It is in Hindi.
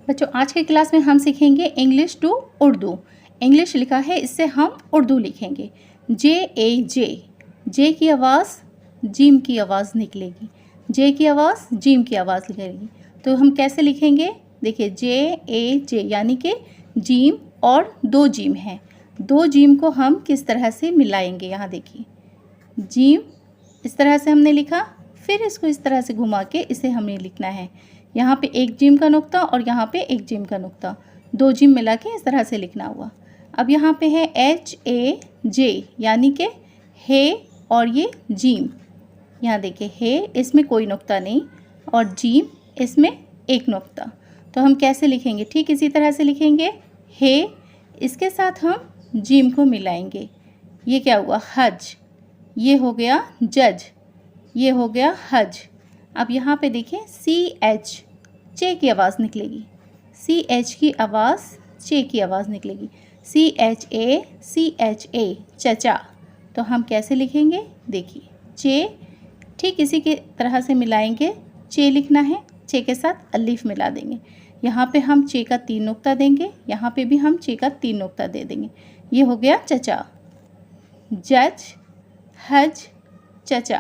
बच्चों आज के क्लास में हम सीखेंगे इंग्लिश टू उर्दू। इंग्लिश लिखा है, इससे हम उर्दू लिखेंगे। जे की आवाज़ जीम की आवाज़ निकलेगी, जे की आवाज़ जीम की आवाज़ निकलेगी। तो हम कैसे लिखेंगे? देखिए जे यानी कि जीम और दो जीम हैं। दो जीम को हम किस तरह से मिलाएंगे? यहाँ देखिए, जीम इस तरह से हमने लिखा, फिर इसको इस तरह से घुमा के इसे हमें लिखना है। यहाँ पे एक जीम का नुक्ता और यहाँ पे एक जीम का नुक्ता, दो जीम मिला के इस तरह से लिखना हुआ। अब यहाँ पे है HAJ यानी कि हे और ये जीम। यहाँ देखिए हे, इसमें कोई नुक्ता नहीं, और जीम इसमें एक नुक्ता। तो हम कैसे लिखेंगे? ठीक इसी तरह से लिखेंगे। हे, इसके साथ हम जीम को मिलाएंगे। ये क्या हुआ? हज। ये हो गया जज, ये हो गया हज। अब यहाँ पे देखिए CH, चे की आवाज़ निकलेगी। CH की आवाज़ चे की आवाज़ निकलेगी। CHA चचा। तो हम कैसे लिखेंगे? देखिए चे, ठीक इसी की तरह से मिलाएंगे। चे लिखना है, चे के साथ अलिफ मिला देंगे। यहाँ पे हम चे का 3 नुक्ता देंगे, यहाँ पे भी हम चे का 3 नुक्ता दे देंगे। ये हो गया चचा। जज, हज, चचा।